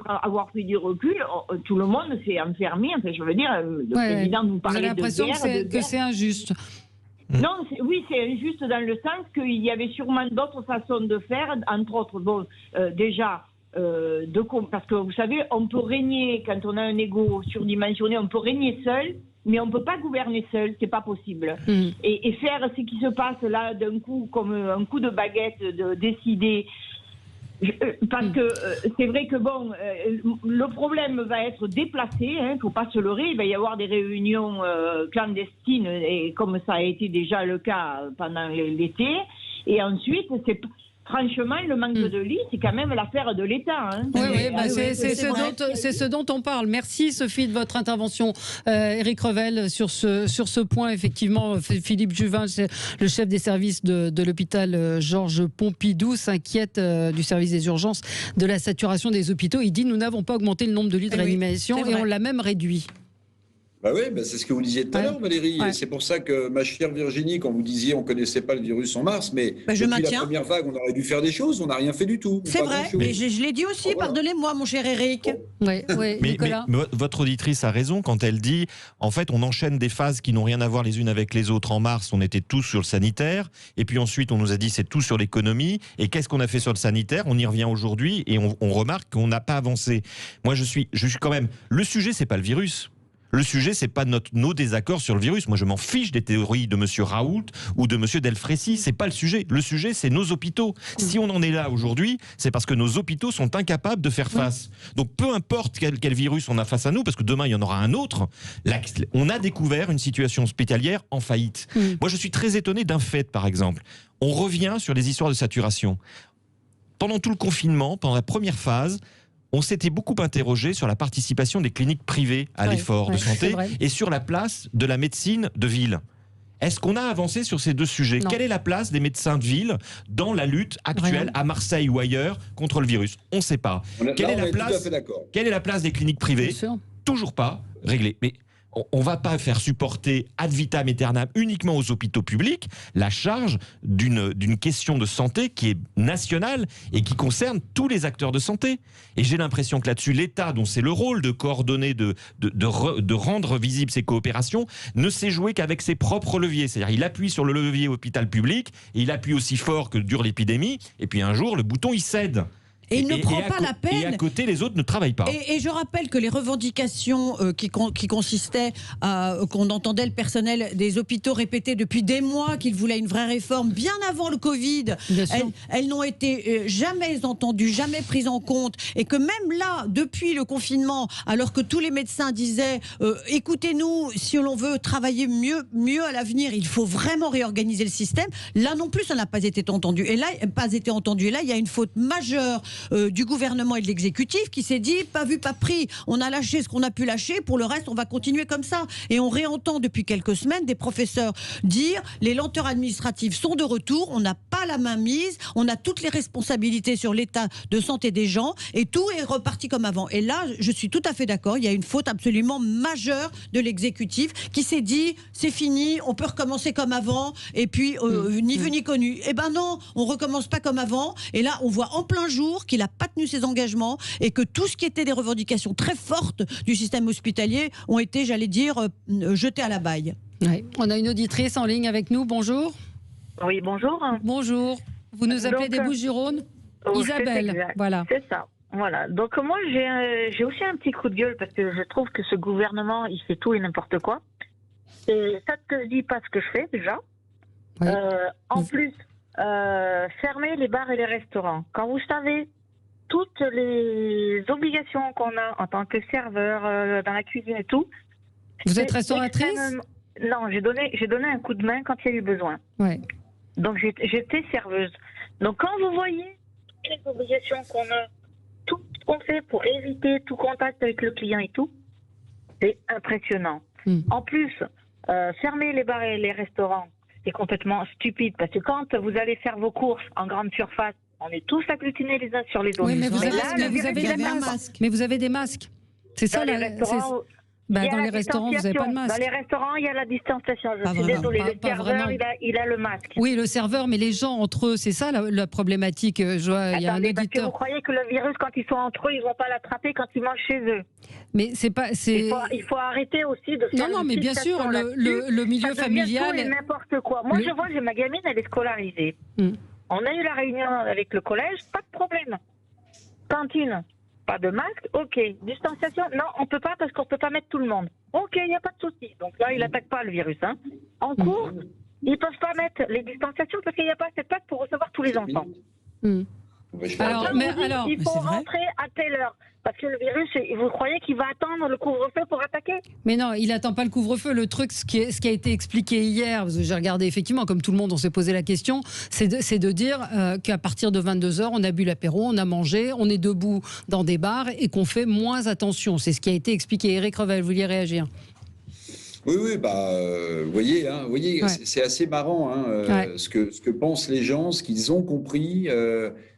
avoir pris du recul, tout le monde s'est enfermé. Enfin, je veux dire, le président nous parlait de guerre. Vous avez l'impression que c'est injuste. Non, oui, c'est injuste dans le sens qu'il y avait sûrement d'autres façons de faire, entre autres, parce que vous savez, on peut régner, quand on a un ego surdimensionné, on peut régner seul, mais on ne peut pas gouverner seul, c'est pas possible. Et faire ce qui se passe là d'un coup, comme un coup de baguette, de décider. Parce que c'est vrai que le problème va être déplacé, il ne faut pas se leurrer, il va y avoir des réunions clandestines, et comme ça a été déjà le cas pendant l'été, et ensuite, franchement, le manque de lits, c'est quand même l'affaire de l'État. C'est ce dont on parle. Merci Sophie de votre intervention. Éric Revel, sur ce point, effectivement, Philippe Juvin, le chef des services de l'hôpital Georges Pompidou, s'inquiète du service des urgences de la saturation des hôpitaux. Il dit: nous n'avons pas augmenté le nombre de lits de réanimation et on l'a même réduit. Bah oui, c'est ce que vous disiez tout à l'heure, Valérie. Et c'est pour ça que, ma chère Virginie, quand vous disiez on ne connaissait pas le virus en mars, mais depuis la première vague, on aurait dû faire des choses, on n'a rien fait du tout. C'est vrai, et je l'ai dit aussi, pardonnez-moi, mon cher Éric. Nicolas. Mais votre auditrice a raison quand elle dit, en fait, on enchaîne des phases qui n'ont rien à voir les unes avec les autres. En mars, on était tous sur le sanitaire, et puis ensuite, on nous a dit c'est tout sur l'économie. Et qu'est-ce qu'on a fait sur le sanitaire? On y revient aujourd'hui, et on remarque qu'on n'a pas avancé. Moi, je suis quand même... Le sujet, c'est pas le virus. Le sujet, c'est pas nos désaccords sur le virus. Moi, je m'en fiche des théories de monsieur Raoult ou de monsieur Delfrécy. C'est pas le sujet. Le sujet, c'est nos hôpitaux. Si on en est là aujourd'hui, c'est parce que nos hôpitaux sont incapables de faire face. Donc, peu importe quel virus on a face à nous, parce que demain, il y en aura un autre, on a découvert une situation hospitalière en faillite. Moi, je suis très étonné d'un fait, par exemple. On revient sur les histoires de saturation. Pendant tout le confinement, pendant la première phase, on s'était beaucoup interrogé sur la participation des cliniques privées à l'effort de santé et sur la place de la médecine de ville. Est-ce qu'on a avancé sur ces deux sujets? Quelle est la place des médecins de ville dans la lutte actuelle à Marseille ou ailleurs contre le virus? On ne sait pas. Quelle est la place des cliniques privées? Toujours pas réglée. Mais on ne va pas faire supporter ad vitam aeternam uniquement aux hôpitaux publics la charge d'une question de santé qui est nationale et qui concerne tous les acteurs de santé. Et j'ai l'impression que là-dessus, l'État, dont c'est le rôle de coordonner, de rendre visibles ces coopérations, ne sait jouer qu'avec ses propres leviers. C'est-à-dire il appuie sur le levier hôpital public et il appuie aussi fort que dure l'épidémie. Et puis un jour, le bouton, il cède. Et il ne prend pas la peine. Et à côté, les autres ne travaillent pas. Et je rappelle que les revendications qui consistaient qu'on entendait le personnel des hôpitaux répéter depuis des mois qu'ils voulaient une vraie réforme, bien avant le Covid, elles n'ont été jamais entendues, jamais prises en compte. Et que même là, depuis le confinement, alors que tous les médecins disaient écoutez-nous, si l'on veut travailler mieux à l'avenir, il faut vraiment réorganiser le système. Là non plus, ça n'a pas été entendu. Et là, il y a une faute majeure du gouvernement et de l'exécutif qui s'est dit pas vu, pas pris. On a lâché ce qu'on a pu lâcher, pour le reste, on va continuer comme ça. Et on réentend depuis quelques semaines des professeurs dire les lenteurs administratives sont de retour, on n'a pas la main mise, on a toutes les responsabilités sur l'état de santé des gens et tout est reparti comme avant. Et là, je suis tout à fait d'accord, il y a une faute absolument majeure de l'exécutif qui s'est dit c'est fini, on peut recommencer comme avant et puis ni vu ni connu. Eh ben non, on recommence pas comme avant. Et là, on voit en plein jour qu'il n'a pas tenu ses engagements et que tout ce qui était des revendications très fortes du système hospitalier ont été, j'allais dire, jetées à la baille. Ouais. On a une auditrice en ligne avec nous. Bonjour. Oui, bonjour. Bonjour. Vous nous appelez des Bouches-du-Rhône? Isabelle. Voilà. C'est ça. Voilà. Donc moi, j'ai aussi un petit coup de gueule parce que je trouve que ce gouvernement, il fait tout et n'importe quoi. Et ça ne dit pas ce que je fais déjà. Oui. En plus, fermer les bars et les restaurants. Quand vous savez toutes les obligations qu'on a en tant que serveur dans la cuisine et tout. Vous êtes restauratrice? Non, j'ai donné un coup de main quand il y a eu besoin. Ouais. Donc j'étais serveuse. Donc quand vous voyez toutes les obligations qu'on a, tout ce qu'on fait pour éviter tout contact avec le client et tout, c'est impressionnant. En plus, fermer les bars et les restaurants, c'est complètement stupide parce que quand vous allez faire vos courses en grande surface, on est tous agglutinés les uns sur les autres. Oui, mais vous avez des masques. Mais vous avez des masques. C'est ça, Dans les restaurants, vous n'avez pas de masque. Dans les restaurants, il y a la distanciation. Je suis désolée, le serveur, il a le masque. Oui, le serveur, mais les gens entre eux, c'est ça la problématique. Il y a un auditeur. Parce que vous croyez que le virus, quand ils sont entre eux, ils ne vont pas l'attraper quand ils mangent chez eux. Mais c'est pas. Il faut arrêter aussi de faire. Non, mais bien sûr, le milieu familial. C'est n'importe quoi. Moi, je vois, j'ai ma gamine, elle est scolarisée. On a eu la réunion avec le collège, pas de problème. Cantine, pas de masque, ok. Distanciation, non, on peut pas parce qu'on peut pas mettre tout le monde. Ok, il n'y a pas de souci. Donc là, il n'attaque pas le virus. En cours, ils peuvent pas mettre les distanciations parce qu'il n'y a pas assez de place pour recevoir tous les enfants. Il faut rentrer à telle heure. Parce que le virus, vous croyez qu'il va attendre le couvre-feu pour attaquer? Mais non, il n'attend pas le couvre-feu. Le truc, ce qui a été expliqué hier, parce que j'ai regardé effectivement, comme tout le monde, on s'est posé la question, c'est de dire qu'à partir de 22h, on a bu l'apéro, on a mangé, on est debout dans des bars et qu'on fait moins attention. C'est ce qui a été expliqué. Éric Revel, vous vouliez réagir? Oui, vous voyez, c'est assez marrant ce que pensent les gens, ce qu'ils ont compris,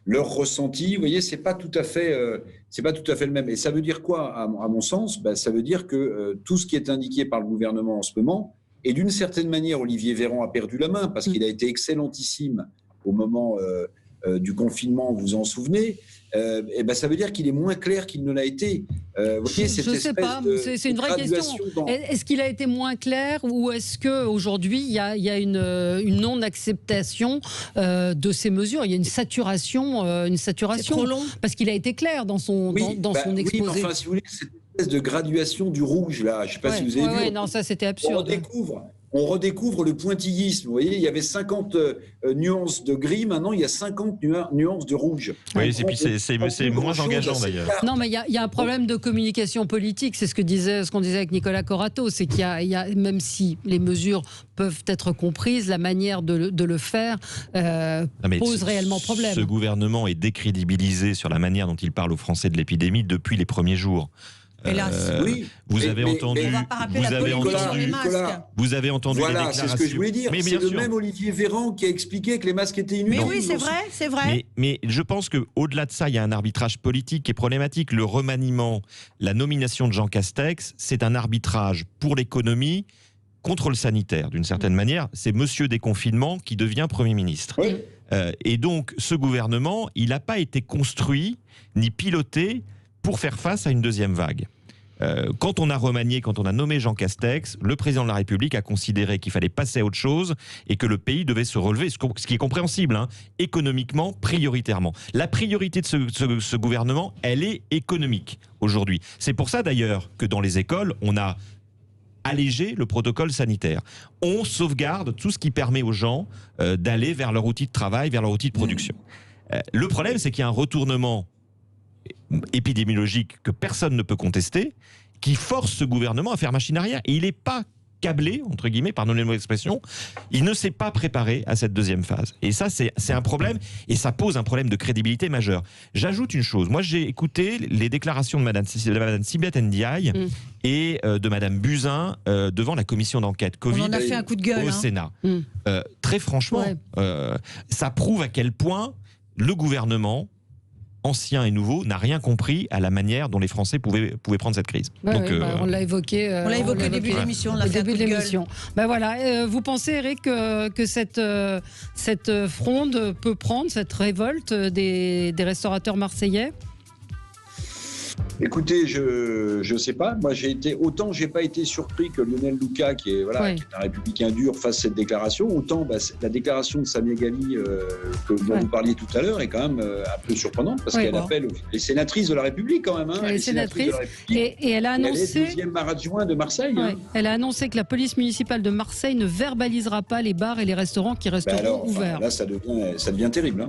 leur ressenti. Vous voyez, c'est pas tout à fait le même. Et ça veut dire quoi, à mon sens? Ça veut dire que tout ce qui est indiqué par le gouvernement en ce moment, et d'une certaine manière, Olivier Véran a perdu la main parce qu'il a été excellentissime au moment du confinement, vous vous en souvenez. Ça veut dire qu'il est moins clair qu'il ne l'a été. Je ne sais pas, c'est une vraie question. Est-ce qu'il a été moins clair ou est-ce qu'aujourd'hui, il y a une non-acceptation de ces mesures? Il y a une saturation. C'est trop long. Parce qu'il a été clair dans son exposé. Oui, mais enfin, si vous voulez, cette espèce de graduation du rouge, là, je ne sais pas si vous avez vu. Non, ça, c'était absurde. On redécouvre le pointillisme. Vous voyez, il y avait 50 nuances de gris, maintenant il y a 50 nuances de rouge. Oui, et puis c'est moins engageant d'ailleurs. Non, mais il y a un problème de communication politique. C'est ce qu'on disait avec Nicolas Corato. C'est qu'il y a, même si les mesures peuvent être comprises, la manière de le faire pose réellement problème. Ce gouvernement est décrédibilisé sur la manière dont il parle aux Français de l'épidémie depuis les premiers jours. Vous avez entendu Voilà, c'est ce que je voulais dire. C'est le même Olivier Véran qui a expliqué que les masques étaient inutiles. Mais oui, c'est vrai. Mais je pense qu'au-delà de ça, il y a un arbitrage politique qui est problématique. Le remaniement, la nomination de Jean Castex, c'est un arbitrage pour l'économie contre le sanitaire, d'une certaine manière. C'est monsieur déconfinement qui devient Premier ministre. Oui. Et donc, ce gouvernement, il n'a pas été construit ni piloté pour faire face à une deuxième vague. Quand on a nommé Jean Castex, le président de la République a considéré qu'il fallait passer à autre chose et que le pays devait se relever, ce qui est compréhensible, économiquement, prioritairement. La priorité de ce gouvernement, elle est économique aujourd'hui. C'est pour ça d'ailleurs que dans les écoles, on a allégé le protocole sanitaire. On sauvegarde tout ce qui permet aux gens d'aller vers leur outil de travail, vers leur outil de production. Le problème, c'est qu'il y a un retournement épidémiologique que personne ne peut contester, qui force ce gouvernement à faire machine arrière. Et il n'est pas câblé, entre guillemets, pardonnez-moi l'expression, il ne s'est pas préparé à cette deuxième phase. Et ça, c'est un problème, et ça pose un problème de crédibilité majeur. J'ajoute une chose, moi j'ai écouté les déclarations de Madame Sibeth Ndiaye et de Madame Buzyn devant la commission d'enquête Covid on en a fait un coup de gueule, au Sénat. Très franchement, ça prouve à quel point le gouvernement ancien et nouveau, n'a rien compris à la manière dont les Français pouvaient prendre cette crise. On l'a évoqué. On l'a évoqué au début de l'émission. Vous pensez, Eric, que cette fronde peut prendre, cette révolte des restaurateurs marseillais? Écoutez, je sais pas. Moi, j'ai pas été surpris que Lionel Lucas, qui est un républicain dur, fasse cette déclaration. Autant la déclaration de Samia Ghali dont vous parliez tout à l'heure est quand même un peu surprenante parce qu'elle appelle les sénatrices de la République quand même. Les sénatrices. Et elle a annoncé. Elle est deuxième adjoint de Marseille. Elle a annoncé que la police municipale de Marseille ne verbalisera pas les bars et les restaurants qui resteront ouverts. Là, ça devient terrible.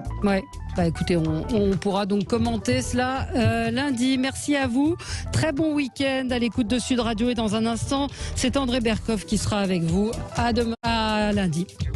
Écoutez, on pourra donc commenter cela lundi. Merci à vous. Très bon week-end à l'écoute de Sud Radio. Et dans un instant, c'est André Berkoff qui sera avec vous. À lundi.